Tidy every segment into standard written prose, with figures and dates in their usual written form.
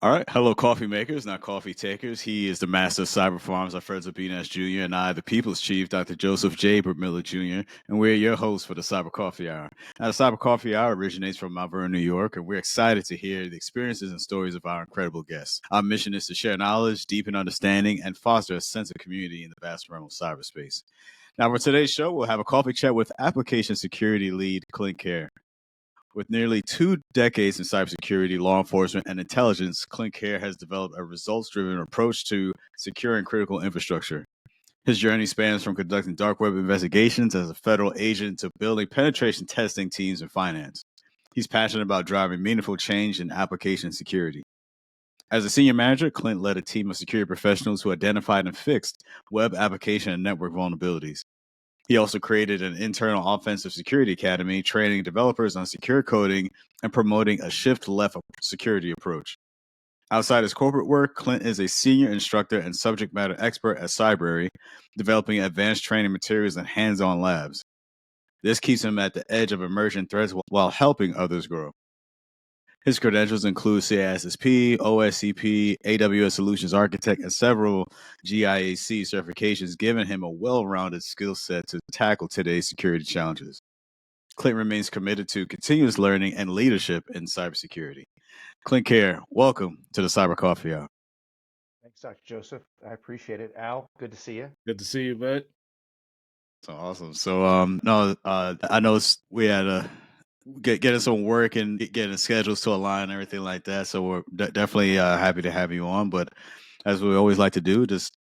All right. Hello, coffee makers, not coffee takers. He is the master of cyber farms, Alfredo Benas Jr., and I, the people's chief, Dr. Joseph J. Miller Jr., and we're your hosts for the Cyber Coffee Hour. Now, the Cyber Coffee Hour originates from Mount Vernon, New York, and we're excited to hear the experiences and stories of our incredible guests. Our mission is to share knowledge, deepen understanding, and foster a sense of community in the vast realm of cyberspace. Now, for today's show, we'll have a coffee chat with application security lead Clint Kehr. With nearly 2 decades in cybersecurity, law enforcement, and intelligence, Clint Kehr has developed a results-driven approach to securing critical infrastructure. His journey spans from conducting dark web investigations as a federal agent to building penetration testing teams in finance. He's passionate about driving meaningful change in application security. As a senior manager, Clint led a team of security professionals who identified and fixed web application and network vulnerabilities. He also created an internal offensive security academy, training developers on secure coding and promoting a shift left security approach. Outside his corporate work, Clint is a senior instructor and subject matter expert at Cybrary, developing advanced training materials and hands on labs. This keeps him at the edge of emerging threats while helping others grow. His credentials include CISSP, OSCP, AWS Solutions Architect, and several GIAC certifications, giving him a well-rounded skill set to tackle today's security challenges. Clint remains committed to continuous learning and leadership in cybersecurity. Clint Kehr, welcome to the Cyber Coffee Hour. Thanks, Dr. Joseph. I appreciate it. Al, good to see you. Good to see you, bud. So awesome. So no, I know we had a getting some work and getting schedules to align and everything like that. So we're definitely happy to have you on. But as we always like to do, just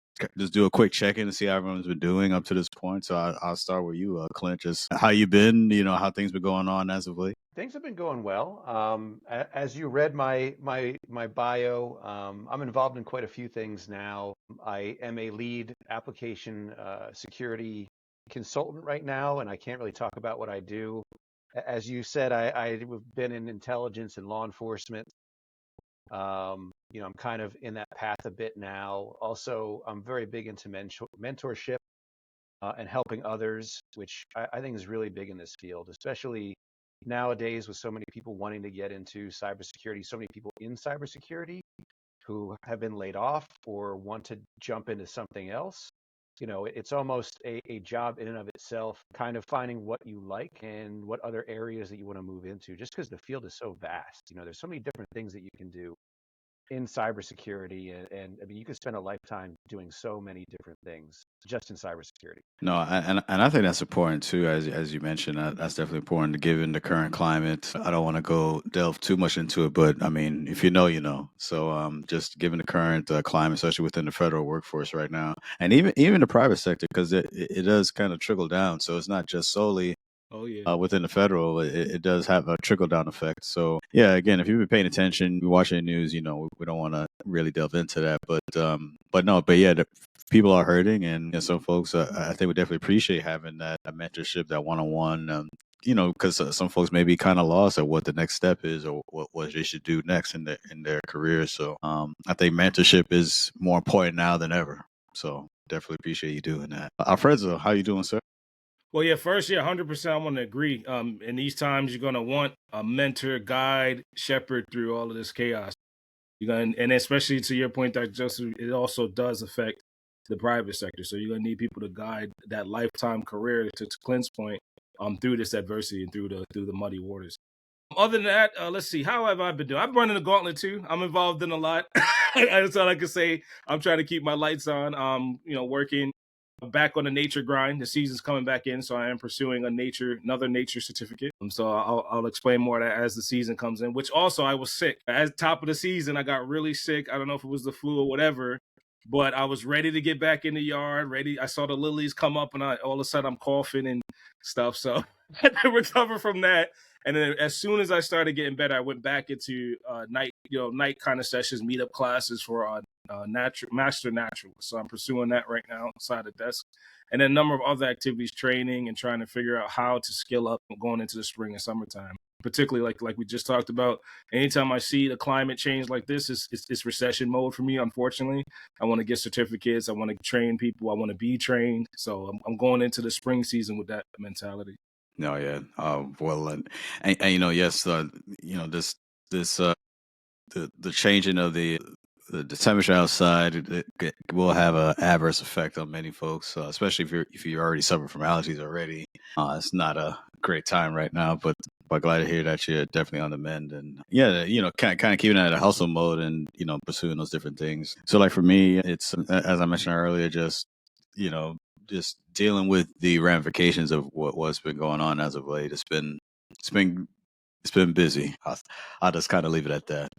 do a quick check in to see how everyone's been doing up to this point. So I'll start with you, Clint. Just how you been? How things been going on as of late? Things have been going well. As you read my bio, I'm involved in quite a few things now. I am a lead application security consultant right now, and I can't really talk about what I do. As you said, I've been in intelligence and law enforcement. I'm kind of in that path a bit now. Also, I'm very big into mentorship and helping others, which I think is really big in this field, especially nowadays with so many people wanting to get into cybersecurity, so many people in cybersecurity who have been laid off or want to jump into something else. It's almost a job in and of itself, kind of finding what you like and what other areas that you want to move into, just because the field is so vast. There's so many different things that you can do in cybersecurity, and I mean, you could spend a lifetime doing so many different things just in cybersecurity. No, and I think that's important too, as you mentioned. That's definitely important, given the current climate. I don't want to go delve too much into it, but I mean, if you know, you know. So, just given the current climate, especially within the federal workforce right now, and even the private sector, because it does kind of trickle down. So it's not just solely Oh yeah. within the federal, it does have a trickle down effect. So yeah, again, if you've been paying attention, watching the news, we don't want to really delve into that, but yeah, people are hurting, and some folks, I think, would definitely appreciate having that a mentorship, that one on one. Because some folks may be kind of lost at what the next step is or what they should do next in their career. So I think mentorship is more important now than ever. So definitely appreciate you doing that. Alfredo, how you doing, sir? Well, yeah, first, yeah, 100%. I want to agree. In these times, you're gonna want a mentor, guide, shepherd through all of this chaos. You're gonna, and especially to your point, Dr. Joseph, it also does affect the private sector. So you're gonna need people to guide that lifetime career, to Clint's point, through this adversity and through the muddy waters. Other than that, let's see. How have I been doing? I'm running the gauntlet too. I'm involved in a lot. That's all I can say. I'm trying to keep my lights on. Working back on the nature grind. The season's coming back in, so I am pursuing another nature certificate. So I'll explain more of that as the season comes in. Which also, I was sick at top of the season. I got really sick. I don't know if it was the flu or whatever, but I was ready to get back in the yard. Ready. I saw the lilies come up, and all of a sudden I'm coughing and stuff. So I had to recover from that. And then as soon as I started getting better, I went back into night kind of sessions, meetup classes for master naturalist. So I'm pursuing that right now inside the desk. And then a number of other activities, training and trying to figure out how to skill up going into the spring and summertime. Particularly like we just talked about, anytime I see the climate change like this, it's recession mode for me, unfortunately. I want to get certificates. I want to train people. I want to be trained. So I'm going into the spring season with that mentality. No, yeah. Well, and yes, this the changing of the temperature outside will have an adverse effect on many folks, especially if you already suffer from allergies already. It's not a great time right now, but glad to hear that you're definitely on the mend, and kind of keeping it at a hustle mode, and pursuing those different things. So like for me, it's as I mentioned earlier, just just dealing with the ramifications of what's been going on as of late. It's been busy. I'll just kind of leave it at that.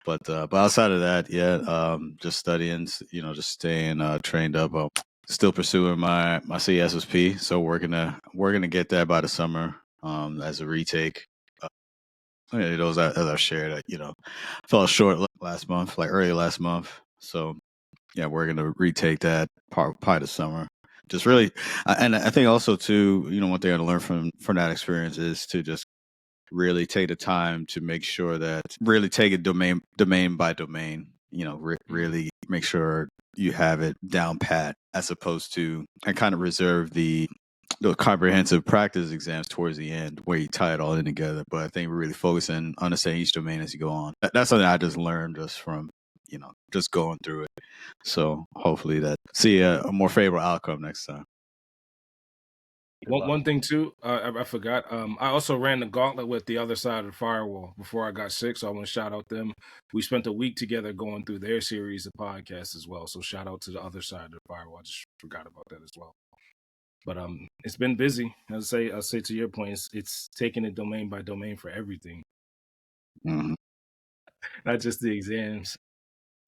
But outside of that, yeah, just studying, just staying trained up. Still pursuing my CISSP, so we're gonna get that by the summer as a retake. Those as I've shared, fell short last month, like early last month. So yeah, we're gonna retake that part of the summer. Just really, and I think also too, one thing I learned from that experience is to just really take the time to make sure that really take it domain by domain, really make sure you have it down pat, as opposed to, and kind of reserve the comprehensive practice exams towards the end where you tie it all in together. But I think we're really focusing on understanding each domain as you go on. That's something I just learned just from just going through it. So hopefully that see a more favorable outcome next time. One thing too, I forgot. I also ran the gauntlet with the other side of the firewall before I got sick, so I want to shout out them. We spent a week together going through their series of podcasts as well. So shout out to the other side of the firewall. I just forgot about that as well. But it's been busy. I'll say to your point, it's taking it domain by domain for everything, Mm-hmm. not just the exams.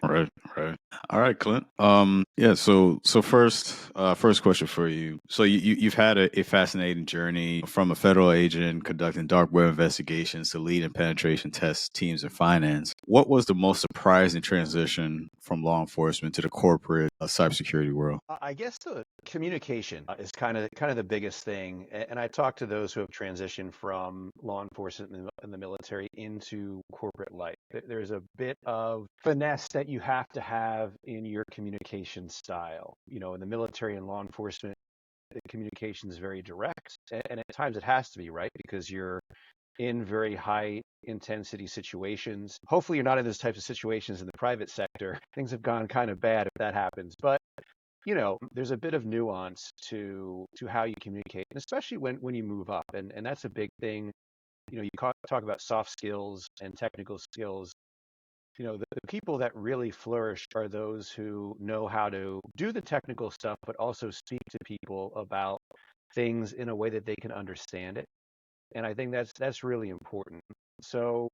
Right. All right, Clint. Yeah. So first question for you. So you've had a fascinating journey from a federal agent conducting dark web investigations to lead in penetration test teams in finance. What was the most surprising transition from law enforcement to the corporate cybersecurity world? I guess the communication is kind of the biggest thing. And I talk to those who have transitioned from law enforcement and the military into corporate life. There's a bit of finesse that you have to have in your communication style. In the military and law enforcement, the communication is very direct, and at times it has to be, right? Because you're in very high intensity situations. Hopefully you're not in those types of situations in the private sector. Things have gone kind of bad if that happens. But there's a bit of nuance to how you communicate, and especially when you move up, and that's a big thing. You talk about soft skills and technical skills. The people that really flourish are those who know how to do the technical stuff, but also speak to people about things in a way that they can understand it. And I think that's really important. So,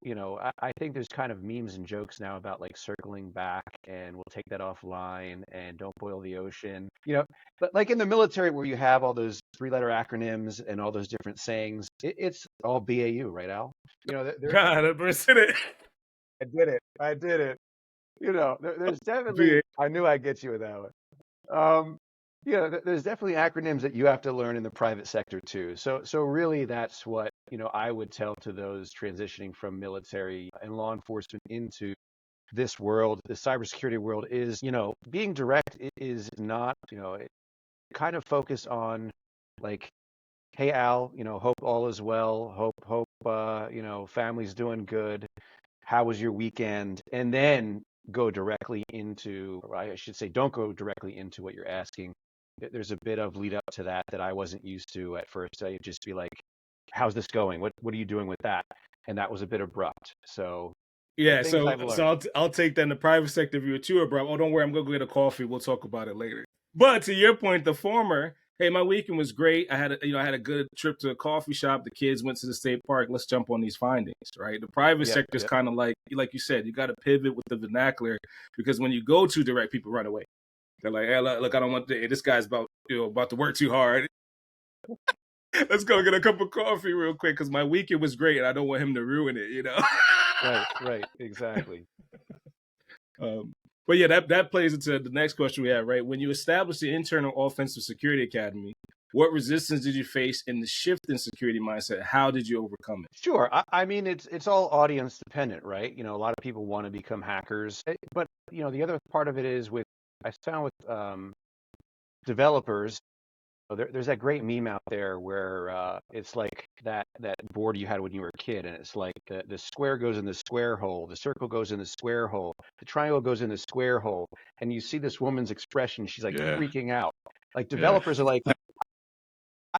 I think there's kind of memes and jokes now about like circling back and we'll take that offline and don't boil the ocean. But like in the military where you have all those three-letter acronyms and all those different sayings, it's all BAU, right, Al? God, I said it. I did it. There's definitely, I knew I'd get you with that one. There's definitely acronyms that you have to learn in the private sector too. So really that's what, I would tell to those transitioning from military and law enforcement into this world, the cybersecurity world is, being direct is not, kind of focus on like, hey Al, hope all is well, hope family's doing good. How was your weekend? And then go directly into, or I should say, don't go directly into what you're asking. There's a bit of lead up to that I wasn't used to at first. I'd just be like, how's this going? What are you doing with that? And that was a bit abrupt. So Yeah, things I've learned. I'll take that in the private sector if you were too abrupt. Oh, don't worry, I'm gonna go get a coffee. We'll talk about it later. But to your point, the former, hey, my weekend was great. I had a good trip to a coffee shop. The kids went to the state park. Let's jump on these findings, right? The private sector is kind of like you said, you got to pivot with the vernacular, because when you go to direct, people run away. They're like, hey, look, I don't want this guy's about to work too hard. Let's go get a cup of coffee real quick because my weekend was great and I don't want him to ruin it, Right, exactly. But yeah, that plays into the next question we have, right? When you established the internal offensive security academy, what resistance did you face in the shift in security mindset? How did you overcome it? Sure. I mean, it's all audience dependent, right? A lot of people want to become hackers, but the other part of it is I found with developers, there's that great meme out there where it's like that board you had when you were a kid, and it's like the square goes in the square hole, the circle goes in the square hole, the triangle goes in the square hole, and you see this woman's expression. She's like Yeah. freaking out. Like Yeah. developers are like,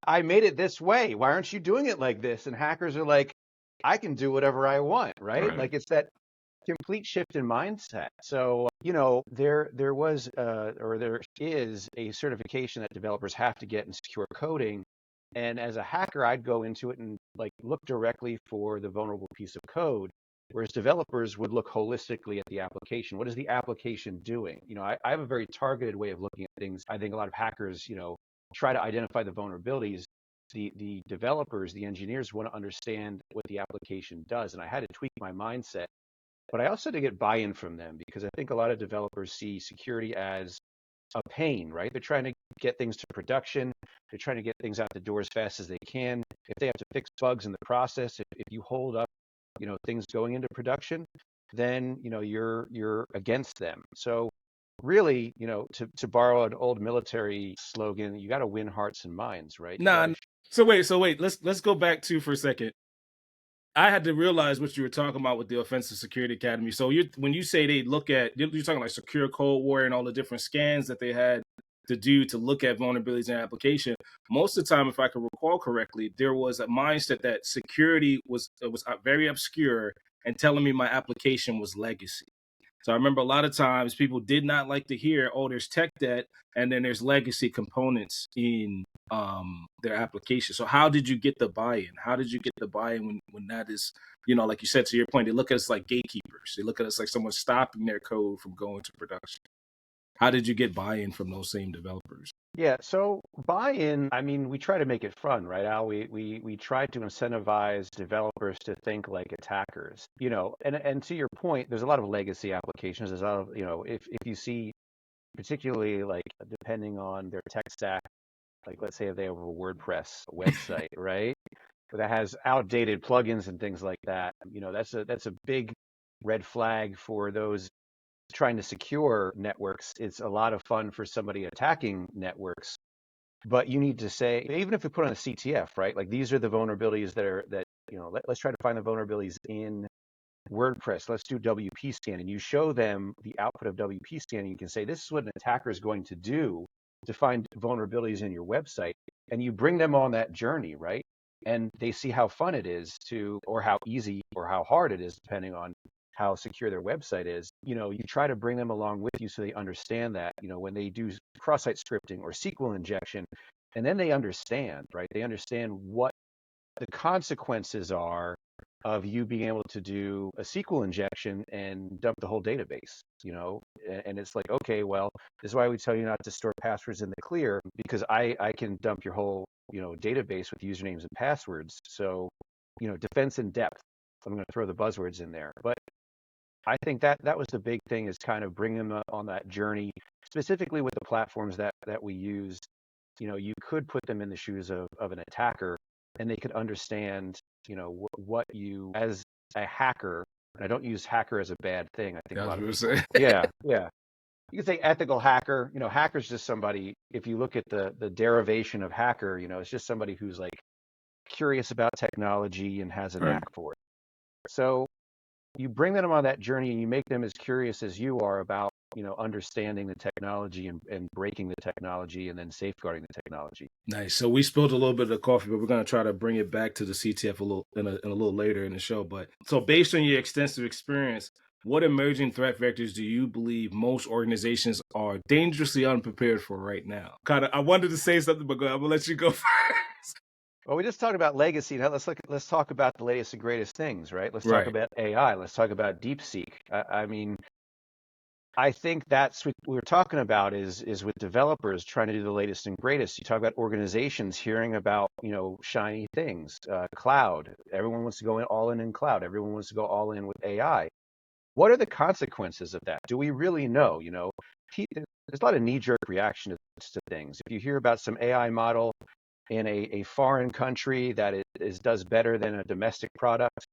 I made it this way. Why aren't you doing it like this? And hackers are like, I can do whatever I want, right? Right. Like it's that complete shift in mindset. So, there was or there is a certification that developers have to get in secure coding. And as a hacker, I'd go into it and like look directly for the vulnerable piece of code, whereas developers would look holistically at the application. What is the application doing? I have a very targeted way of looking at things. I think a lot of hackers, try to identify the vulnerabilities. The developers, the engineers want to understand what the application does. And I had to tweak my mindset, but I also had to get buy-in from them because I think a lot of developers see security as a pain, right? They're trying to get things to production. They're trying to get things out the door as fast as they can. If they have to fix bugs in the process, if you hold up, things going into production, then, you're against them. So really, to borrow an old military slogan, you got to win hearts and minds, right? Nah. So wait. Let's go back to for a second. I had to realize what you were talking about with the Offensive Security Academy. So when you say they look at, you're talking like secure cold war and all the different scans that they had to do to look at vulnerabilities in application. Most of the time, if I can recall correctly, there was a mindset that security was very obscure and telling me my application was legacy. So I remember a lot of times people did not like to hear, oh, there's tech debt and then there's legacy components in their application. So how did you get the buy-in? How did you get the buy-in when that is, like you said, to your point, they look at us like gatekeepers. They look at us like someone stopping their code from going to production. How did you get buy-in from those same developers? Yeah, so buy-in, I mean, we try to make it fun, right, Al? We try to incentivize developers to think like attackers, and to your point, there's a lot of legacy applications. There's a lot of, if you see, particularly like depending on their tech stack, like let's say if they have a WordPress website, right, that has outdated plugins and things like that, that's a big red flag for those trying to secure networks. It's a lot of fun for somebody attacking networks, but you need to say, even if we put on a CTF, right? Like these are the vulnerabilities let's try to find the vulnerabilities in WordPress. Let's do WP scan, and you show them the output of WP scanning. You can say, this is what an attacker is going to do to find vulnerabilities in your website, and you bring them on that journey, right? And they see how fun it is or how easy or how hard it is, depending on how secure their website is. You try to bring them along with you so they understand that, when they do cross-site scripting or SQL injection, and then they understand, right? They understand what the consequences are of you being able to do a SQL injection and dump the whole database, and it's like, okay, well, this is why we tell you not to store passwords in the clear, because I can dump your whole, database with usernames and passwords. So, defense in depth. I'm going to throw the buzzwords in there, but I think that was the big thing, is kind of bring them on that journey, specifically with the platforms that we use. You could put them in the shoes of an attacker, and they could understand, what you, as a hacker, and I don't use hacker as a bad thing. I think a lot of people, yeah. You can say ethical hacker. Hacker's just somebody, if you look at the derivation of hacker, it's just somebody who's like curious about technology and has a Right. knack for it. So you bring them on that journey, and you make them as curious as you are about, understanding the technology and breaking the technology and then safeguarding the technology. Nice. So we spilled a little bit of the coffee, but we're going to try to bring it back to the CTF a little later in the show. But so based on your extensive experience, what emerging threat vectors do you believe most organizations are dangerously unprepared for right now? I wanted to say something, but I'm gonna let you go first. Well, we just talked about legacy. Now let's talk about the latest and greatest things, right? Let's talk Right. about AI. Let's talk about DeepSeek. I mean, I think that's what we're talking about is with developers trying to do the latest and greatest. You talk about organizations hearing about, shiny things, cloud. Everyone wants to go all in cloud. Everyone wants to go all in with AI. What are the consequences of that? Do we really know? There's a lot of knee-jerk reaction to things. If you hear about some AI model in a foreign country that does better than a domestic product,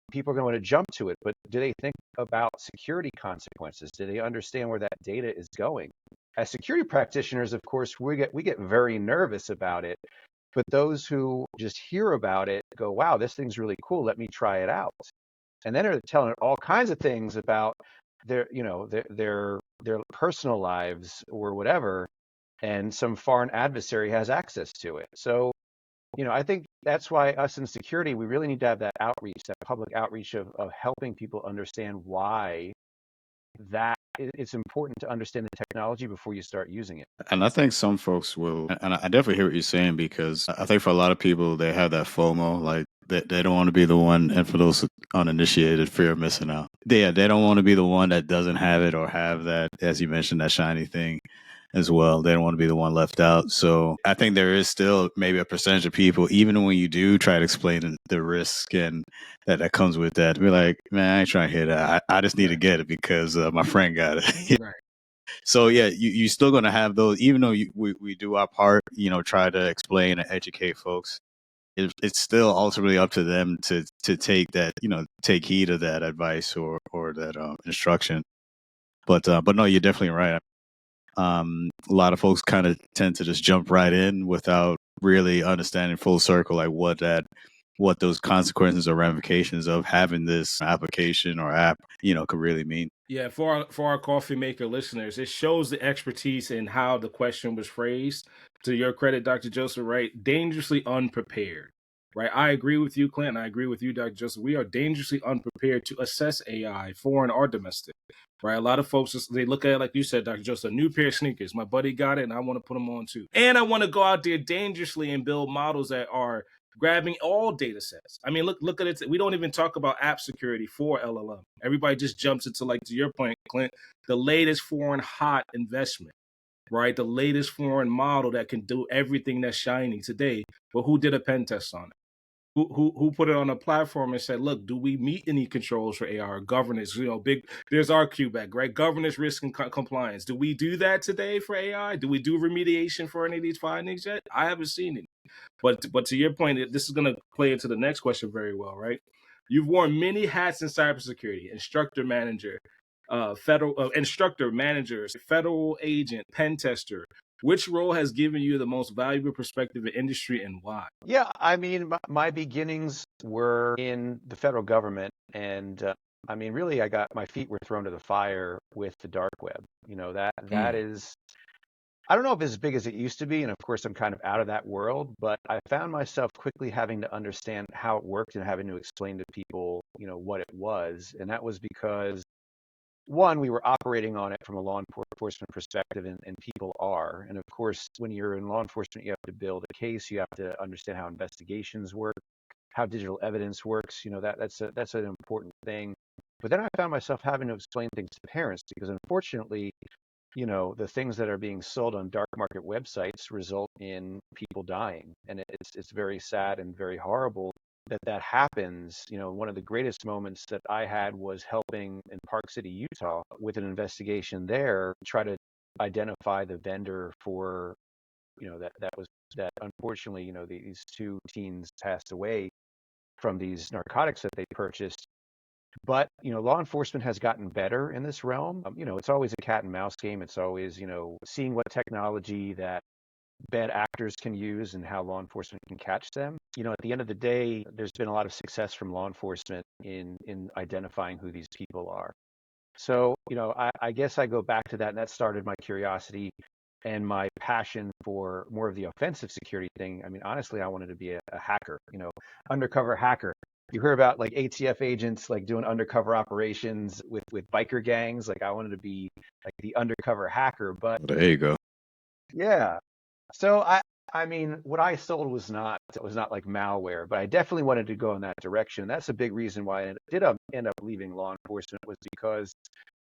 people are going to jump to it. But do they think about security consequences? Do they understand where that data is going? as security practitioners, of course, we get very nervous about it. But those who just hear about it go, wow, this thing's really cool. Let me try it out. And then they're telling it all kinds of things about their personal lives or whatever, and some foreign adversary has access to it. So, I think that's why us in security, we really need to have that outreach, that public outreach of helping people understand why that it's important to understand the technology before you start using it. And I think some folks will, and I definitely hear what you're saying, because I think for a lot of people, they have that FOMO, like they don't want to be the one, and for those uninitiated, fear of missing out. They don't want to be the one that doesn't have it or have that, as you mentioned, that shiny thing as well. They don't want to be the one left out. So I think there is still maybe a percentage of people, even when you do try to explain the risk and that comes with that, be like, man, I ain't trying to hear that. I just need to get it because my friend got it. Right. So yeah, you're still going to have those, even though we do our part, try to explain and educate folks. It's still ultimately up to them to take that, take heed of that advice or that instruction. But no, you're definitely right. A lot of folks kind of tend to just jump right in without really understanding full circle, like what those consequences or ramifications of having this application or app, could really mean. Yeah, for our coffee maker listeners, it shows the expertise in how the question was phrased. To your credit, Dr. Joseph, right? Dangerously unprepared, right? I agree with you, Clint. And I agree with you, Dr. Joseph. We are dangerously unprepared to assess AI, foreign or domestic, right? A lot of folks, they look at it like you said, Dr. Joseph, a new pair of sneakers. My buddy got it, and I want to put them on too. And I want to go out there dangerously and build models that are grabbing all data sets. I mean, look at it. We don't even talk about app security for LLM. Everybody just jumps into, like, to your point, Clint, the latest foreign hot investment, right? The latest foreign model that can do everything that's shiny today. But who did a pen test on it? Who put it on a platform and said, look, do we meet any controls for AR governance? There's our QBAC, right? Governance, risk, and compliance. Do we do that today for AI? Do we do remediation for any of these findings yet? I haven't seen it. But to your point, this is going to play into the next question very well, right? You've worn many hats in cybersecurity: instructor, manager, federal instructor, managers, federal agent, pen tester. Which role has given you the most valuable perspective in industry, and why? Yeah, I mean, my beginnings were in the federal government, and I mean, really, my feet were thrown to the fire with the dark web. That is, I don't know if it's as big as it used to be, and of course, I'm kind of out of that world, but I found myself quickly having to understand how it worked and having to explain to people, what it was, and that was because one, we were operating on it from a law enforcement perspective, and people are. And of course, when you're in law enforcement, you have to build a case, you have to understand how investigations work, how digital evidence works. That's an important thing. But then I found myself having to explain things to parents because unfortunately, the things that are being sold on dark market websites result in people dying. And it's very sad and very horrible that happens. One of the greatest moments that I had was helping in Park City, Utah, with an investigation there, try to identify the vendor for, that unfortunately, these two teens passed away from these narcotics that they purchased. But, law enforcement has gotten better in this realm. It's always a cat and mouse game. It's always, seeing what technology that bad actors can use and how law enforcement can catch them. At the end of the day, there's been a lot of success from law enforcement in identifying who these people are. So, I guess I go back to that, and that started my curiosity and my passion for more of the offensive security thing. I mean, honestly, I wanted to be a hacker, undercover hacker. You hear about like ATF agents like doing undercover operations with biker gangs. Like I wanted to be like the undercover hacker, but There you go. yeah. So I mean, what I sold was not like malware, but I definitely wanted to go in that direction. That's a big reason why I did end up leaving law enforcement, was because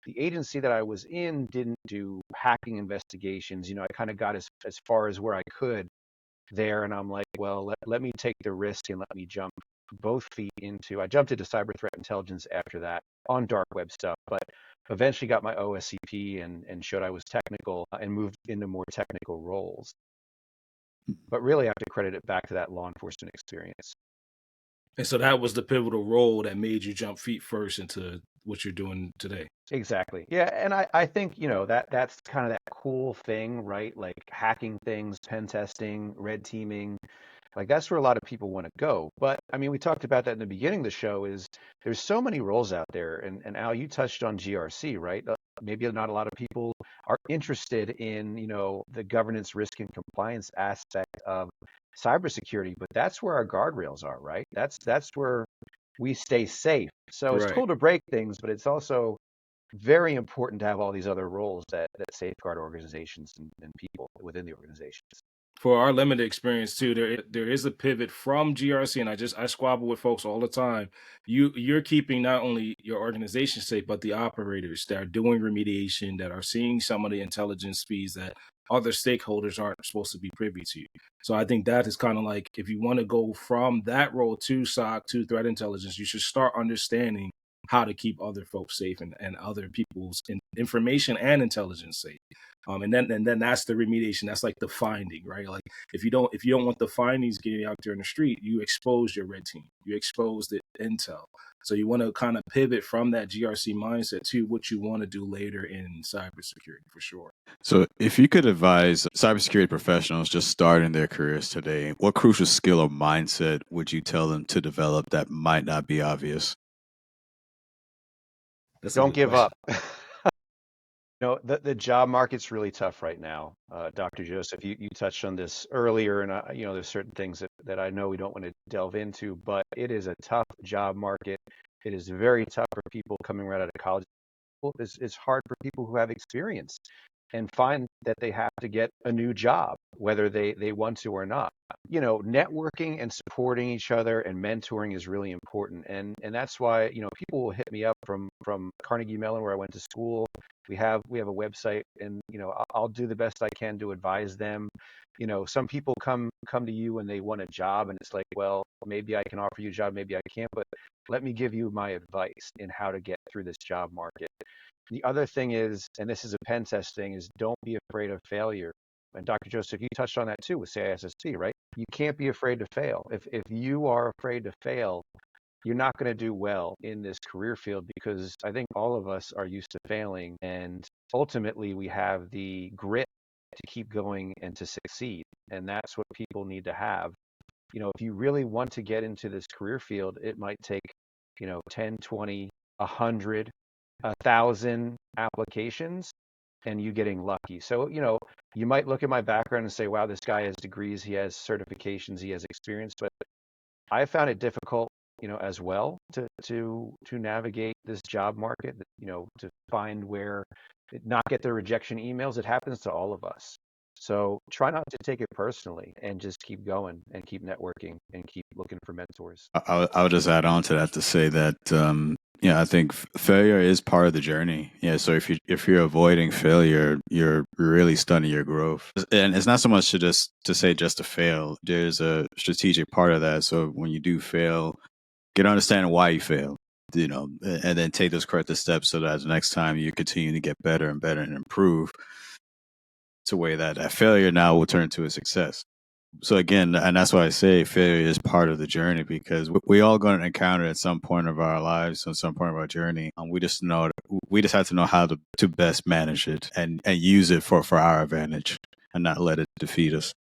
the agency that I was in didn't do hacking investigations. I kind of got as far as where I could there, and I'm like, well, let me take the risk and let me jump both feet into. I jumped into cyber threat intelligence after that on dark web stuff, but eventually got my OSCP and showed I was technical and moved into more technical roles. But really, I have to credit it back to that law enforcement experience. And so that was the pivotal role that made you jump feet first into what you're doing today. Exactly. Yeah, and I think, that's kind of that cool thing, right? Like hacking things, pen testing, red teaming. Like that's where a lot of people want to go. But I mean, we talked about that in the beginning of the show is there's so many roles out there. And Al, you touched on GRC, right? Maybe not a lot of people are interested in, the governance, risk, and compliance aspect of cybersecurity, but that's where our guardrails are, right? That's where we stay safe. So it's Right. cool to break things, but it's also very important to have all these other roles that safeguard organizations and people within the organizations. For our limited experience too, there is a pivot from GRC, and I squabble with folks all the time. You're keeping not only your organization safe, but the operators that are doing remediation, that are seeing some of the intelligence feeds that other stakeholders aren't supposed to be privy to. So I think that is kind of like, if you want to go from that role to SOC to threat intelligence, you should start understanding how to keep other folks safe and other people's information and intelligence safe. And then that's the remediation. That's like the finding, right? Like if you don't want the findings getting out there in the street, you expose your red team, you expose the intel. So you want to kind of pivot from that GRC mindset to what you want to do later in cybersecurity for sure. So, if you could advise cybersecurity professionals just starting their careers today, what crucial skill or mindset would you tell them to develop that might not be obvious? That's a Don't good give question. up. The job market's really tough right now. Dr. Joseph, you touched on this earlier, and there's certain things that I know we don't want to delve into, but it is a tough job market. It is very tough for people coming right out of college. It's hard for people who have experience and find that they have to get a new job, whether they want to or not. Networking and supporting each other and mentoring is really important. And that's why, people will hit me up from Carnegie Mellon, where I went to school. We have a website, and I'll do the best I can to advise them. Some people come to you and they want a job, and it's like, well, maybe I can offer you a job, maybe I can't, but let me give you my advice in how to get through this job market. The other thing is, and this is a pen test thing, is don't be afraid of failure. And Dr. Joseph, you touched on that too with CISSP, right? You can't be afraid to fail. If you are afraid to fail, you're not going to do well in this career field, because I think all of us are used to failing, and ultimately we have the grit to keep going and to succeed. And that's what people need to have. If you really want to get into this career field, it might take, 10, 20, 100, 1,000 applications and you getting lucky. So, you might look at my background and say, wow, this guy has degrees, he has certifications, he has experience, but I found it difficult, as well to navigate this job market, to find where not get the rejection emails. It happens to all of us. So try not to take it personally and just keep going and keep networking and keep looking for mentors. I would just add on to that to say that I think failure is part of the journey. Yeah, so if you're avoiding failure, you're really stunning your growth. And it's not so much to say just to fail. There's a strategic part of that. So when you do fail, get understanding why you failed, and then take those corrective steps so that the next time you continue to get better and better and improve to a way that failure now will turn to a success. So again, and that's why I say failure is part of the journey, because we all going to encounter it at some point of our lives, at some point of our journey. We just have to know how to best manage it and use it for our advantage and not let it defeat us.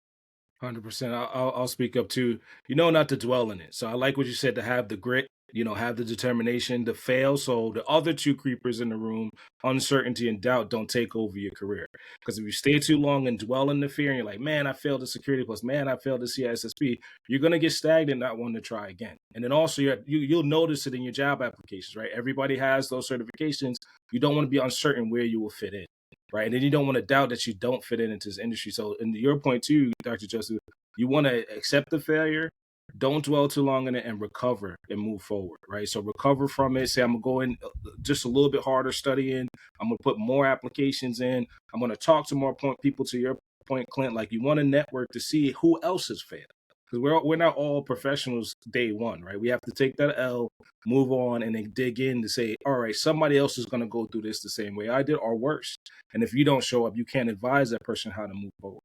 100%. I'll speak up too. Not to dwell in it. So I like what you said, to have the grit, have the determination to fail. So the other two creepers in the room, uncertainty and doubt, don't take over your career. Because if you stay too long and dwell in the fear, and you're like, man, I failed the security plus, man, I failed the CISSP, you're gonna get stagnant, not wanting to try again. And then also you'll notice it in your job applications, right? Everybody has those certifications. You don't want to be uncertain where you will fit in. Right. And then you don't want to doubt that you don't fit into this industry. So, in your point too, Dr. Joseph, you want to accept the failure, don't dwell too long in it, and recover and move forward. Right. So, recover from it. Say, I'm going to go in just a little bit harder studying. I'm going to put more applications in. I'm going to talk to more people, to your point, Clint. Like, you want to network to see who else has failed. Because we're not all professionals day one, right? We have to take that L, move on, and then dig in to say, all right, somebody else is going to go through this the same way I did, or worse. And if you don't show up, you can't advise that person how to move forward.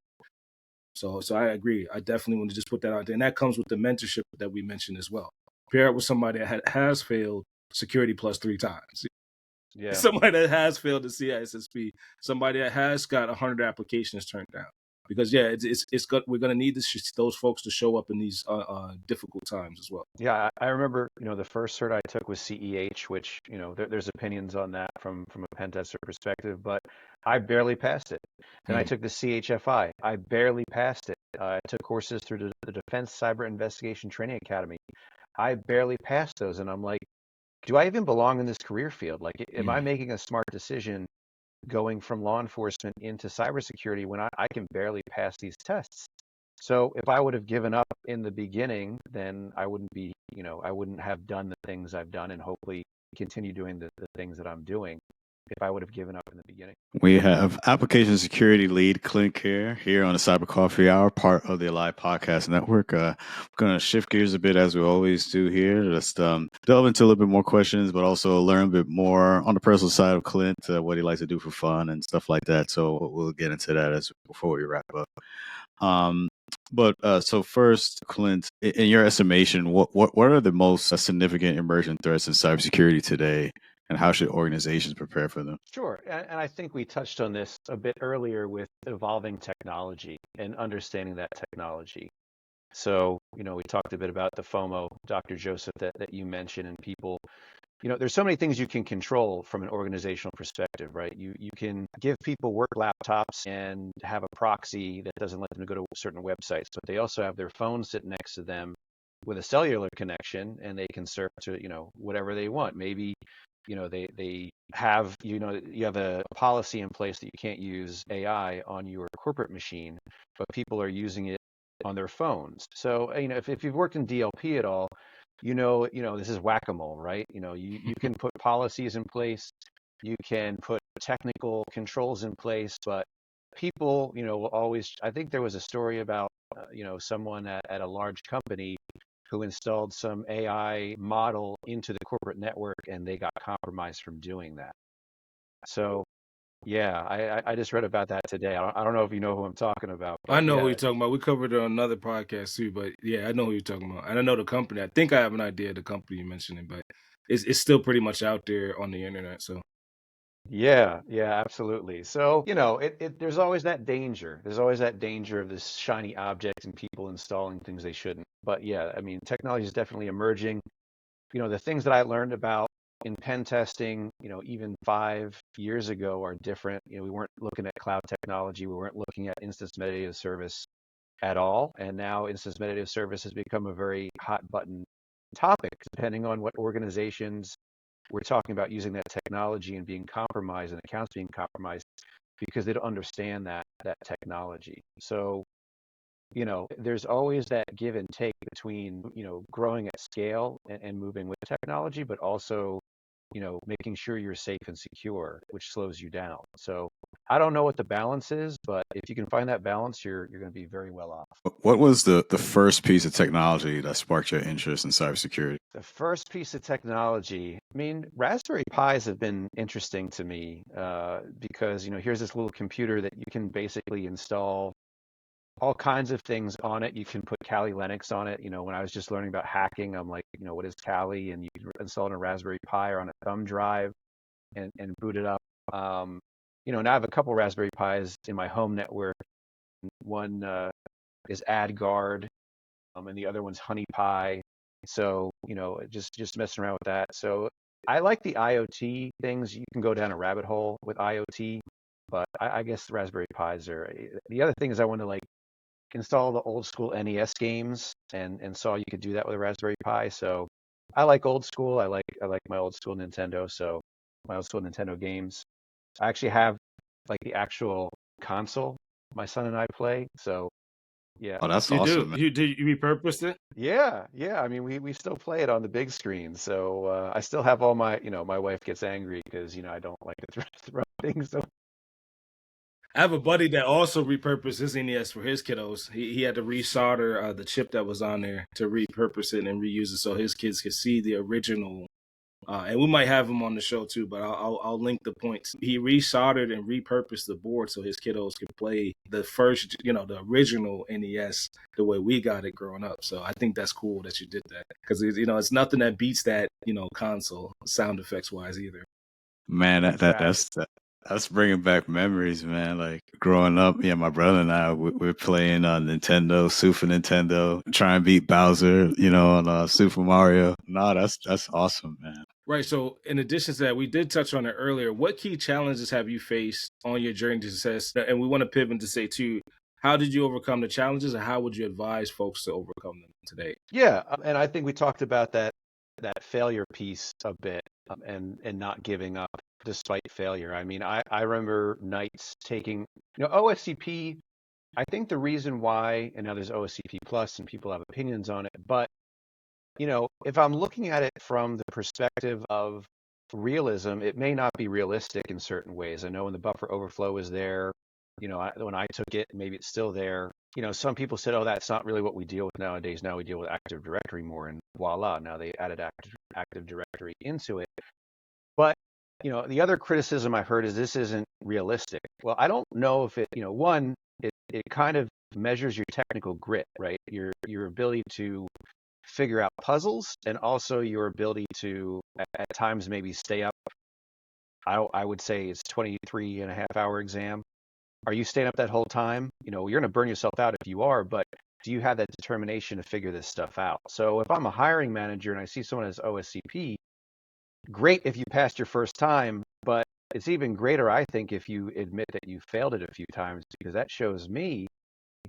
So I agree. I definitely want to just put that out there. And that comes with the mentorship that we mentioned as well. Pair it with somebody that has failed security plus 3 times. Yeah. Somebody that has failed the CISSP, somebody that has got 100 applications turned down. Because we're going to need those folks to show up in these difficult times as well. Yeah, I remember, the first cert I took was CEH, which, there's opinions on that from a pen tester perspective, but I barely passed it. Then I took the CHFI. I barely passed it. I took courses through the Defense Cyber Investigation Training Academy. I barely passed those, and I'm like, do I even belong in this career field? Like, am I making a smart decision going from law enforcement into cybersecurity when I can barely pass these tests? So if I would have given up in the beginning, then I wouldn't be, I wouldn't have done the things I've done and hopefully continue doing the things that I'm doing if I would have given up in the beginning. We have application security lead Clint Kehr here on the Cyber Coffee Hour, part of the Alive Podcast Network. We're going to shift gears a bit as we always do here. Just delve into a little bit more questions, but also learn a bit more on the personal side of Clint, what he likes to do for fun and stuff like that. So we'll get into that before we wrap up. So first, Clint, in your estimation, what are the most significant emerging threats in cybersecurity today, and how should organizations prepare for them? Sure. And I think we touched on this a bit earlier with evolving technology and understanding that technology. So, we talked a bit about the FOMO, Dr. Joseph, that you mentioned, and people, there's so many things you can control from an organizational perspective, right? You can give people work laptops and have a proxy that doesn't let them go to certain websites, but they also have their phone sit next to them with a cellular connection, and they can surf to, whatever they want. Maybe, they have, you have a policy in place that you can't use AI on your corporate machine, but people are using it on their phones. So, if you've worked in DLP at all, this is whack-a-mole, right? You can put policies in place, you can put technical controls in place, but people, will always, I think there was a story about, someone at a large company who installed some AI model into the corporate network, and they got compromised from doing that. So, yeah, I just read about that today. I don't know if you know who I'm talking about. I know who yeah. you're talking about. We covered it on another podcast too, but yeah, I know who you're talking about. And I know the company. I think I have an idea of the company you're mentioning, but it's still pretty much out there on the internet. So Yeah, absolutely. So, there's always that danger. There's always that danger of this shiny object and people installing things they shouldn't. But yeah, I mean, technology is definitely emerging. The things that I learned about in pen testing, even 5 years ago are different. We weren't looking at cloud technology. We weren't looking at instance metadata service at all. And now instance metadata service has become a very hot button topic, depending on what organizations we're talking about using that technology and being compromised and accounts being compromised because they don't understand that technology. So, there's always that give and take between, growing at scale and moving with technology, but also, making sure you're safe and secure, which slows you down. So I don't know what the balance is, but if you can find that balance, you're going to be very well off. What was the first piece of technology that sparked your interest in cybersecurity? The first piece of technology, I mean, Raspberry Pis have been interesting to me because, here's this little computer that you can basically install all kinds of things on it. You can put Kali Linux on it. When I was just learning about hacking, I'm like, what is Kali? And you can install it on a Raspberry Pi or on a thumb drive and boot it up. Now I have a couple Raspberry Pis in my home network. One is AdGuard, and the other one's Honey Pi. So, just messing around with that. So I like the IoT things. You can go down a rabbit hole with IoT, but I guess the Raspberry Pis are the other thing is I want to like install the old school NES games and saw you could do that with a Raspberry Pi. So I like old school. I like my old school Nintendo. So my old school Nintendo games. I actually have like the actual console my son and I play. So yeah. Oh, that's you awesome, do. man. You repurposed it? Yeah. I mean, we still play it on the big screen. So I still have all my, my wife gets angry because, I don't like to throw things. So I have a buddy that also repurposed his NES for his kiddos. He had to resolder the chip that was on there to repurpose it and reuse it so his kids could see the original and we might have him on the show too, but I'll link the points. He resoldered and repurposed the board so his kiddos could play the first, the original NES the way we got it growing up. So I think that's cool that you did that, because it's nothing that beats that, console sound effects wise either. Man, that's bringing back memories, man. Like growing up, yeah, my brother and I we're playing on Nintendo, Super Nintendo, try and beat Bowser, on Super Mario. No, that's awesome, man. Right. So, in addition to that, we did touch on it earlier. What key challenges have you faced on your journey to success? And we want to pivot to say too, how did you overcome the challenges, and how would you advise folks to overcome them today? Yeah, and I think we talked about that failure piece a bit, and not giving up despite failure. I mean, I remember nights taking, OSCP. I think the reason why, and now there's OSCP Plus, and people have opinions on it, but if I'm looking at it from the perspective of realism, it may not be realistic in certain ways. I know when the buffer overflow is there, when I took it, maybe it's still there. Some people said, oh, that's not really what we deal with nowadays. Now we deal with Active Directory more, and voila, now they added Active Directory into it. But, the other criticism I heard is this isn't realistic. Well, I don't know if it, one, it kind of measures your technical grit, right? Your ability to figure out puzzles, and also your ability to at times maybe stay up. I would say it's 23.5 hour exam. Are you staying up that whole time? You're going to burn yourself out if you are, but do you have that determination to figure this stuff out? So if I'm a hiring manager and I see someone as OSCP, great if you passed your first time, but it's even greater, I think, if you admit that you failed it a few times, because that shows me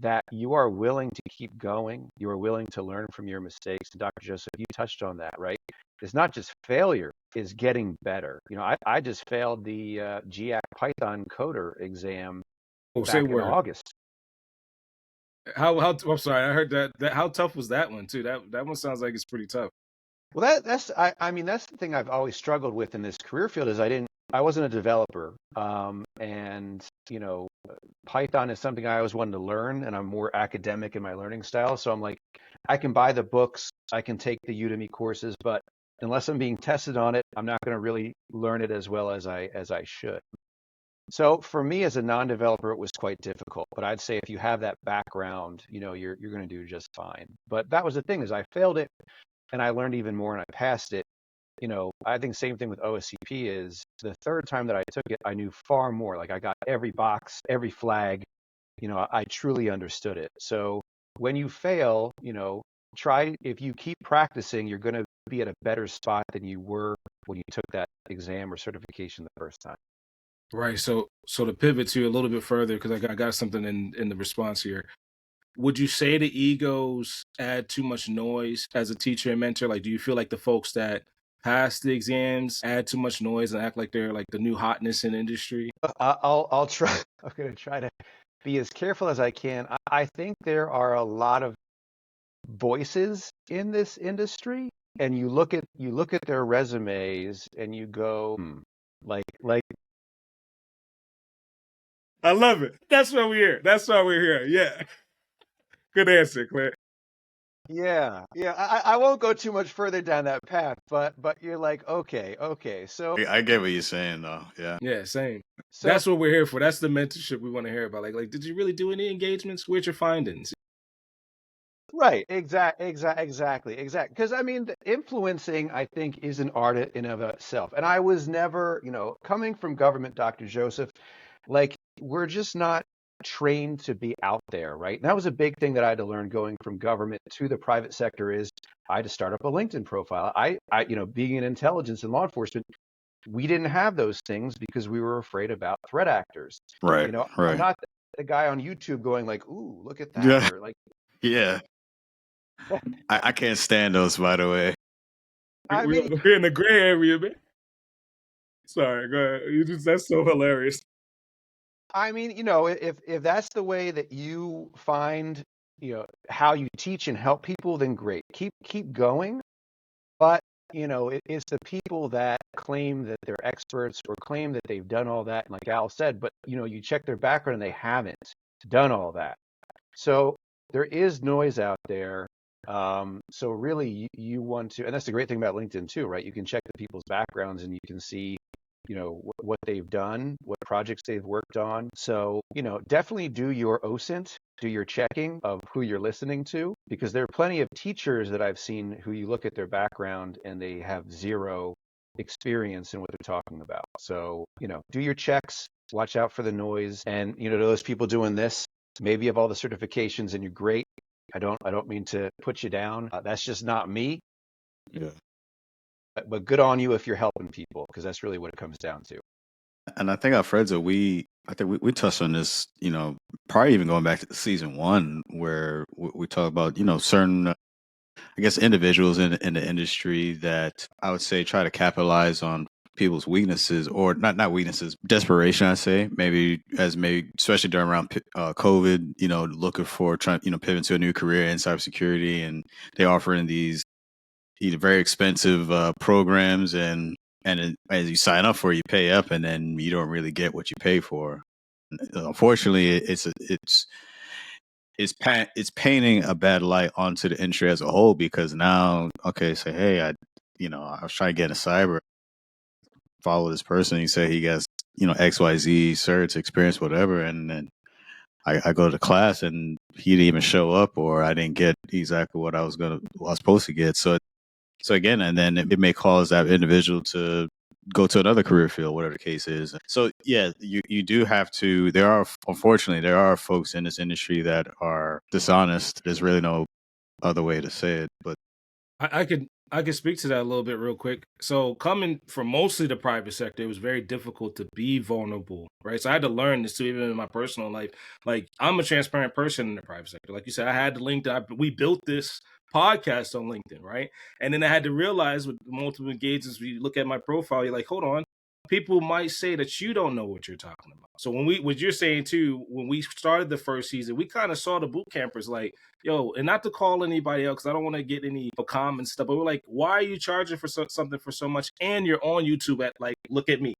that you are willing to keep going. You are willing to learn from your mistakes. And Dr. Joseph, you touched on that, right? It's not just failure, it's getting better. I just failed the GIAC Python coder exam back in August. How I'm sorry, I heard that. How tough was that one too? That one sounds like it's pretty tough. Well, that's the thing I've always struggled with in this career field is I wasn't a developer, and Python is something I always wanted to learn, and I'm more academic in my learning style. So I'm like, I can buy the books, I can take the Udemy courses, but unless I'm being tested on it, I'm not going to really learn it as well as I should. So for me as a non-developer, it was quite difficult. But I'd say if you have that background, you're going to do just fine. But that was the thing, is I failed it, and I learned even more, and I passed it. I think same thing with OSCP is the third time that I took it, I knew far more. Like I got every box, every flag, I truly understood it. So when you fail, if you keep practicing, you're going to be at a better spot than you were when you took that exam or certification the first time. Right. So to pivot to a little bit further, because I got something in the response here. Would you say the egos add too much noise as a teacher and mentor? Like, do you feel like the folks that pass the exams add too much noise and act like they're like the new hotness in the industry? I'll try. I'm going to try to be as careful as I can. I think there are a lot of voices in this industry, and you look at their resumes and you go, like. I love it. That's why we're here. Yeah. Good answer, Clint. Yeah. I won't go too much further down that path, but you're like, okay. So I get what you're saying, though. Yeah. Yeah, same. So that's what we're here for. That's the mentorship we want to hear about. Like, did you really do any engagements? Where's your findings? Right. Exactly. Because I mean, the influencing, I think, is an art in of itself. And I was never, coming from government, Dr. Joseph, like we're just not trained to be out there, right? And that was a big thing that I had to learn going from government to the private sector is I had to start up a LinkedIn profile. I being in intelligence and law enforcement, we didn't have those things because we were afraid about threat actors. Right. Right. I'm not the guy on YouTube going like, ooh, look at that. Yeah. Or like, yeah. I can't stand those, by the way. We're in the gray area, man. Sorry, go ahead. That's so hilarious. I mean, if that's the way that you find, how you teach and help people, then great. Keep going. But, it's the people that claim that they're experts or claim that they've done all that. And like Al said, but, you check their background and they haven't done all that. So there is noise out there. So really, you want to, and that's the great thing about LinkedIn too, right? You can check the people's backgrounds and you can see, what they've done, what projects they've worked on. So, definitely do your OSINT, do your checking of who you're listening to, because there are plenty of teachers that I've seen who you look at their background and they have zero experience in what they're talking about. So, do your checks, watch out for the noise. And, those people doing this, maybe you have all the certifications and you're great. I don't mean to put you down. That's just not me. Yeah. But good on you if you're helping people, because that's really what it comes down to. And I think Alfredo, I think we touched on this, probably even going back to season 1, where we talk about, certain, I guess, individuals in the industry that I would say try to capitalize on people's weaknesses, or not weaknesses, desperation, I say, maybe especially during around COVID, looking for trying, pivot to a new career in cybersecurity, and they offer in these very expensive programs, and as you sign up for it, you pay up, and then you don't really get what you pay for. Unfortunately, it's painting a bad light onto the industry as a whole, because now, okay, say, hey, I was trying to get a cyber, follow this person, he said he gets XYZ certs, experience, whatever, and then I go to class and he didn't even show up, or I didn't get exactly what I was supposed to get. So again, and then it may cause that individual to go to another career field, whatever the case is. So yeah, you do have to. Unfortunately, there are folks in this industry that are dishonest. There's really no other way to say it. But I could speak to that a little bit real quick. So coming from mostly the private sector, it was very difficult to be vulnerable, right? So I had to learn this too, even in my personal life. Like, I'm a transparent person in the private sector. Like you said, I had to LinkedIn. We built this podcast on LinkedIn, right? And then I had to realize with multiple engagements, we look at my profile, you're like, hold on. People might say that you don't know what you're talking about. So what you're saying too, when we started the first season, we kind of saw the boot campers like, yo, and not to call anybody else, because I don't want to get any comments stuff, but we're like, why are you charging for something for so much, and you're on YouTube at, like, look at me.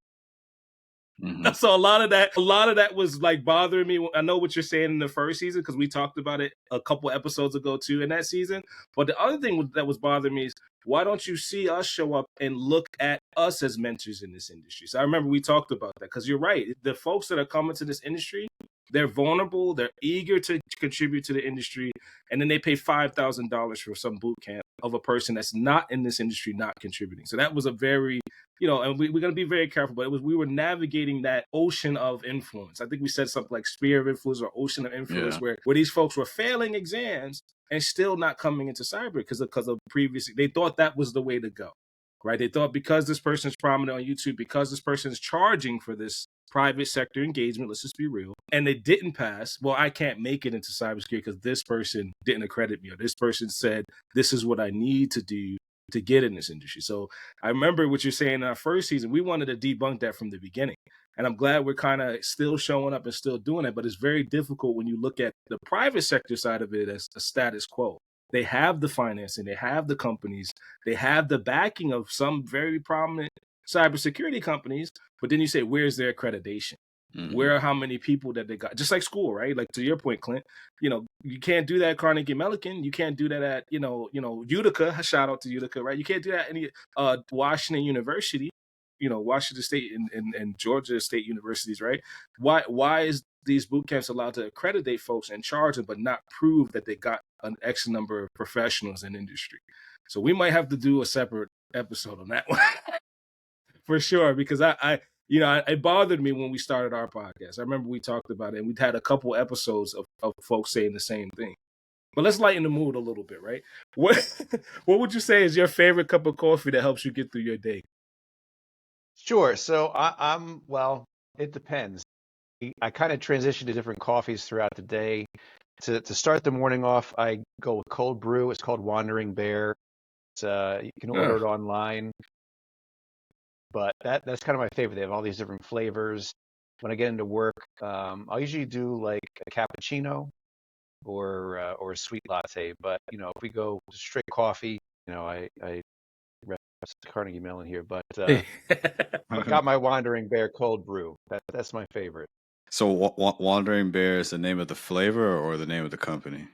Mm-hmm. So a lot of that was like bothering me. I know what you're saying in the first season, because we talked about it a couple episodes ago too in that season. But the other thing that was bothering me is, why don't you see us show up and look at us as mentors in this industry? So I remember we talked about that, because you're right. The folks that are coming to this industry, they're vulnerable, they're eager to contribute to the industry, and then they pay $5,000 for some boot camp of a person that's not in this industry, not contributing. So that was a very, and we're going to be very careful, but we were navigating that ocean of influence. I think we said something like sphere of influence or ocean of influence, where these folks were failing exams and still not coming into cyber because of previous, they thought that was the way to go, right? They thought because this person is prominent on YouTube, because this person is charging for this private sector engagement, let's just be real, and they didn't pass, well, I can't make it into cybersecurity because this person didn't accredit me, or this person said, this is what I need to do to get in this industry. So I remember what you're saying in our first season, we wanted to debunk that from the beginning. And I'm glad we're kind of still showing up and still doing it, but it's very difficult when you look at the private sector side of it as a status quo. They have the financing, they have the companies, they have the backing of some very prominent cybersecurity companies, but then you say, where's their accreditation? Mm-hmm. Where are how many people that they got? Just like school, right? Like, to your point, Clint, you can't do that at Carnegie Mellon. You can't do that at, Utica. Shout out to Utica, right? You can't do that at any Washington University, Washington State and Georgia State universities, right? Why is these boot camps allowed to accreditate folks and charge them, but not prove that they got an X number of professionals in industry? So we might have to do a separate episode on that one. For sure, because it bothered me when we started our podcast. I remember we talked about it, and we'd had a couple episodes of folks saying the same thing. But let's lighten the mood a little bit, right? What would you say is your favorite cup of coffee that helps you get through your day? Sure. So well, it depends. I kind of transition to different coffees throughout the day. To start the morning off, I go with cold brew. It's called Wandering Bear. You can order it online. But that's kind of my favorite. They have all these different flavors. When I get into work, I'll usually do like a cappuccino or a sweet latte. But if we go straight coffee, I reference Carnegie Mellon here, but I've got my Wandering Bear cold brew. That's my favorite. So Wandering Bear is the name of the flavor or the name of the company?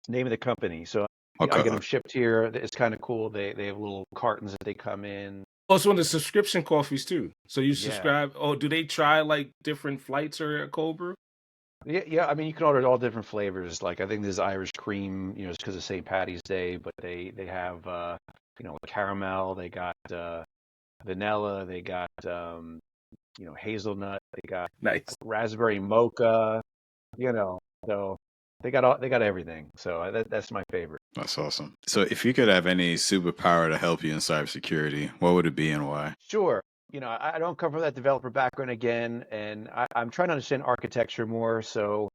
Name of the company. So I Okay. get them shipped here. It's kind of cool. They have little cartons that they come in. Also, on the subscription coffees too. So you Yeah. subscribe. Oh, do they try like different flights or a cold brew? Yeah. I mean, you can order all different flavors. Like I think there's Irish cream, just because of St. Patty's Day, but they have caramel. They got vanilla. They got hazelnut. They got Nice. raspberry mocha. So they got everything. So that's my favorite. That's awesome. So if you could have any superpower to help you in cybersecurity, what would it be and why? Sure. I don't come from that developer background again, and I'm trying to understand architecture more. So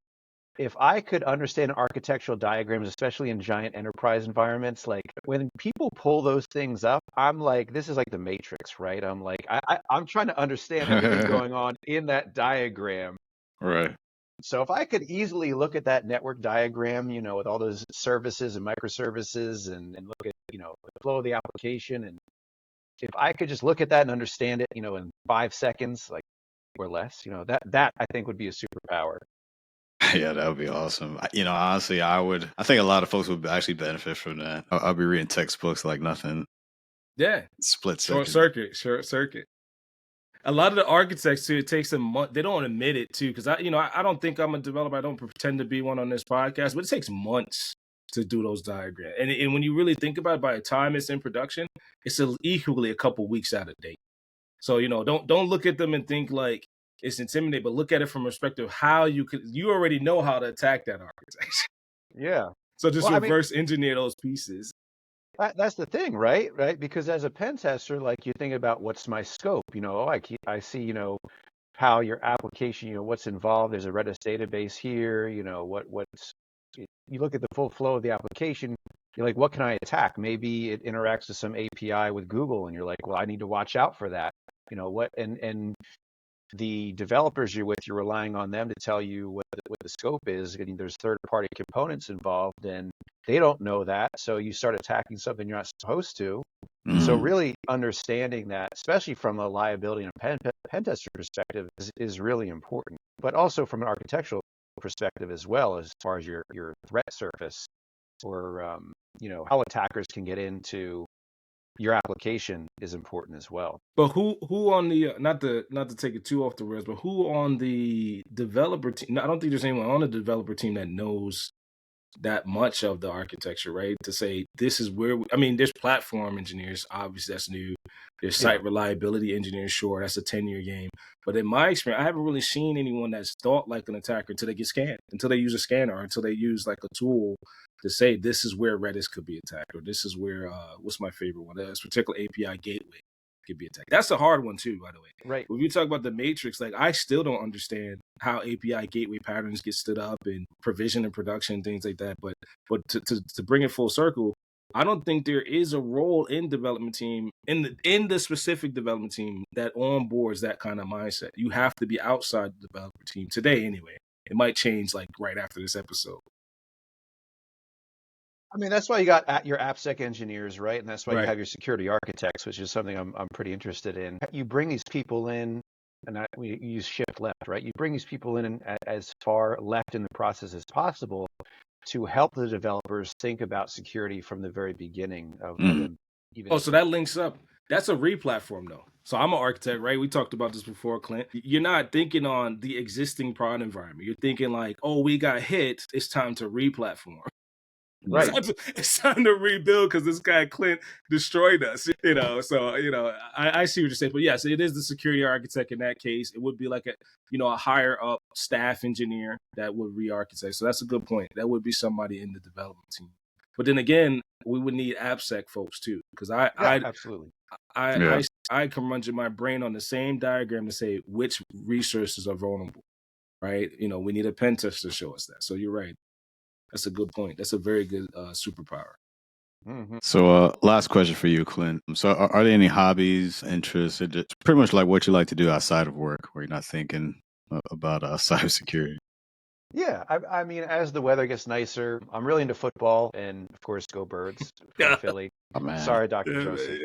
if I could understand architectural diagrams, especially in giant enterprise environments, like when people pull those things up, I'm like, this is like the Matrix, right? I'm like, I'm trying to understand everything going on in that diagram. Right. So if I could easily look at that network diagram, with all those services and microservices and look at, the flow of the application, and if I could just look at that and understand it, in 5 seconds, like or less, that I think would be a superpower. Yeah, that would be awesome. Honestly, I think a lot of folks would actually benefit from that. I'll be reading textbooks like nothing. Yeah. Split Short second. circuit. A lot of the architects too, it takes them months. They don't admit it too, because I don't think I'm a developer. I don't pretend to be one on this podcast, but it takes months to do those diagrams. And when you really think about it, by the time it's in production, it's equally a couple weeks out of date. So don't look at them and think like it's intimidating, but look at it from a perspective of how you already know how to attack that architecture. Yeah. So just reverse engineer those pieces. That's the thing, right? Right? Because as a pen tester, like you think about what's my scope, I see, how your application, what's involved. There's a Redis database here, you look at the full flow of the application, you're like, what can I attack? Maybe it interacts with some API with Google, and you're like, well, I need to watch out for that. And the developers you're with, you're relying on them to tell you what the scope is. I mean, there's third-party components involved, and they don't know that. So you start attacking something you're not supposed to. So really understanding that, especially from a liability and a pen tester perspective, is really important. But also from an architectural perspective as well, as far as your threat surface, or how attackers can get into your application is important as well. But who on the not to take it too off the rails, but who on the developer team? I don't think there's anyone on the developer team that knows that much of the architecture, right? To say this is where there's platform engineers, obviously that's new. There's site reliability engineers, sure, that's a 10-year game. But in my experience, I haven't really seen anyone that's thought like an attacker until they get scanned, until they use a scanner, or until they use like a tool to say this is where Redis could be attacked, or this is where what's my favorite one? This particular API gateway could be attacked. That's a hard one too, by the way. Right. When you talk about the matrix, like I still don't understand how API gateway patterns get stood up and provision and production, things like that. But to bring it full circle, I don't think there is a role in development team in the specific development team that onboards that kind of mindset. You have to be outside the developer team today anyway. It might change like right after this episode. I mean, that's why you got your AppSec engineers, right? And that's why Right. you have your security architects, which is something I'm pretty interested in. You bring these people in, and we use shift left, right? You bring these people in as far left in the process as possible to help the developers think about security from the very beginning of them. So that links up. That's a re-platform though. So I'm an architect, right? We talked about this before, Clint. You're not thinking on the existing prod environment. You're thinking like, oh, we got hit. It's time to re-platform. Right. It's time to rebuild because this guy Clint destroyed us, So I see what you're saying, but yes, it is the security architect in that case. It would be like a higher up staff engineer that would re-architect. So that's a good point. That would be somebody in the development team. But then again, we would need AppSec folks too, because absolutely. I can run my brain on the same diagram to say which resources are vulnerable, right? We need a pen tester to show us that. So you're right. That's a good point. That's a very good superpower. Mm-hmm. So last question for you, Clint. So are there any hobbies, interests, just pretty much like what you like to do outside of work where you're not thinking about cybersecurity? Yeah, I mean, as the weather gets nicer, I'm really into football, and of course, go Birds from Philly. Oh, man. Sorry, Dr. Joseph.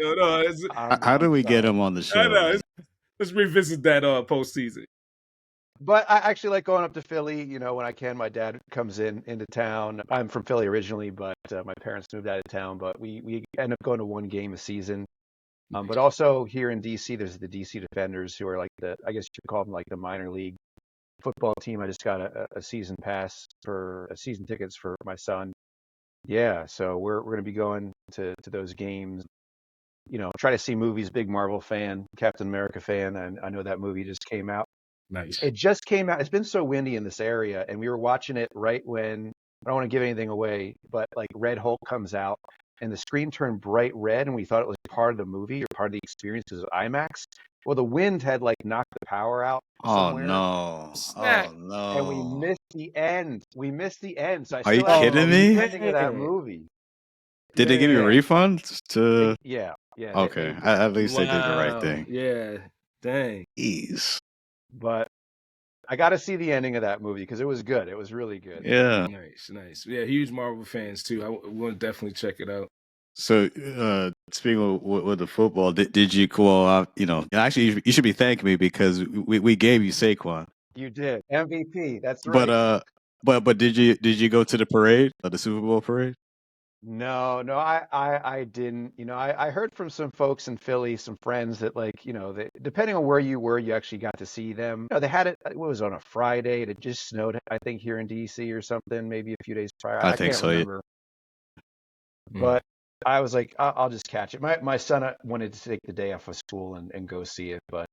How do we get him on the show? Let's revisit that postseason. But I actually like going up to Philly, when I can. My dad comes into town. I'm from Philly originally, but my parents moved out of town. But we end up going to one game a season. But also here in DC, there's the DC Defenders, who are like I guess you could call them like the minor league football team. I just got a season season tickets for my son. Yeah, so we're going to be going to those games. Try to see movies. Big Marvel fan, Captain America fan, and I know that movie just came out. Nice. It just came out. It's been so windy in this area, and we were watching it right when, I don't want to give anything away, but like Red Hulk comes out, and the screen turned bright red, and we thought it was part of the movie or part of the experience because of IMAX. Well, the wind had like knocked the power out Oh somewhere, no! Snap. Oh and we no! missed the end. We missed the end, so I Are you still haven't kidding seen the me? ending of that man. movie. Did they give you a Yeah, refund? yeah. Okay, at least they did the right Wow. thing. Yeah. Dang. Jeez. But I got to see the ending of that movie because it was good. It was really good. Yeah. Nice. Yeah, huge Marvel fans too. I want to definitely check it out. So, speaking with the football, did you go out? Actually, you should be thanking me because we gave you Saquon. You did MVP. That's But right. but did you go to the parade, the Super Bowl parade? No, I didn't. I heard from some folks in Philly, some friends that depending on where you were, you actually got to see them. They had it was on a Friday. It just snowed, I think, here in DC or something, maybe a few days prior. I I think can't so. Yeah. remember. But I was like, I'll just catch it. My son wanted to take the day off of school and go see it, but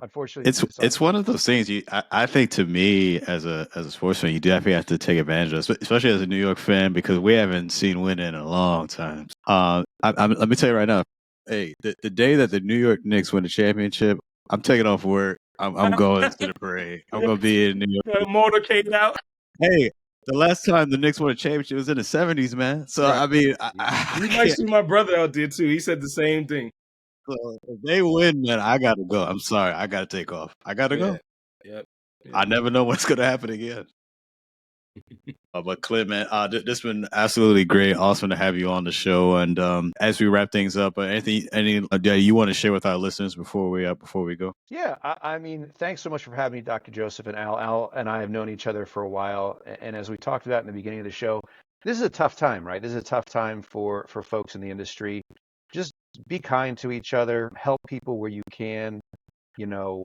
unfortunately, It's one of those things. I think to me as a sports fan, you definitely have to take advantage of, especially as a New York fan, because we haven't seen winning in a long time. Let me tell you right now. Hey, the day that the New York Knicks win the championship, I'm taking off work. I'm going to the parade. I'm going to be in New York. Motorcade out. Hey, the last time the Knicks won a championship was in the '70s, man. So Right. I mean, You might see my brother out there too. He said the same thing. so if they win, man, I gotta go. I'm sorry, I gotta take off. I gotta go. Yep. I never know what's gonna happen again. But Clint, man, this has been absolutely great. Awesome to have you on the show. And as we wrap things up, anything you want to share with our listeners before we go? Yeah, I mean, thanks so much for having me, Dr. Joseph and Al. Al and I have known each other for a while, and as we talked about in the beginning of the show, this is a tough time, right? This is a tough time for folks in the industry. Just be kind to each other, help people where you can.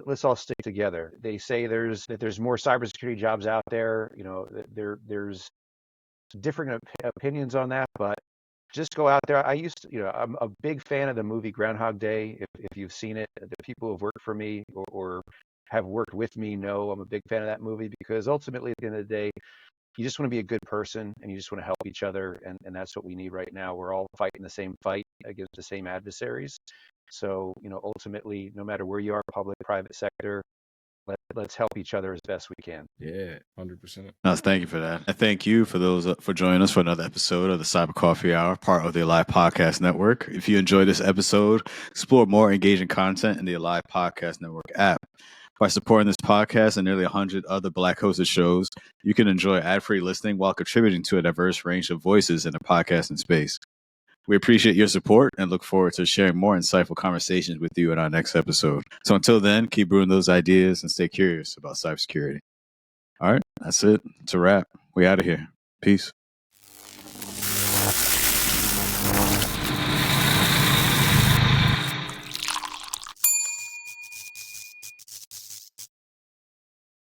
Let's all stick together. They say there's more cybersecurity jobs out there. There's different opinions on that, but just go out there. I'm a big fan of the movie Groundhog Day. If you've seen it, the people who have worked for me or have worked with me know I'm a big fan of that movie because ultimately at the end of the day, you just want to be a good person and you just want to help each other. And that's what we need right now. We're all fighting the same fight against the same adversaries. So, ultimately, no matter where you are, public, private sector, let's help each other as best we can. Yeah, 100%. No, thank you for that. And thank you for those for joining us for another episode of the Cyber Coffee Hour, part of the Alive Podcast Network. If you enjoyed this episode, explore more engaging content in the Alive Podcast Network app. By supporting this podcast and nearly 100 other Black hosted shows, you can enjoy ad-free listening while contributing to a diverse range of voices in the podcasting space. We appreciate your support and look forward to sharing more insightful conversations with you in our next episode. So until then, keep brewing those ideas and stay curious about cybersecurity. All right, that's it. It's a wrap. We out of here. Peace.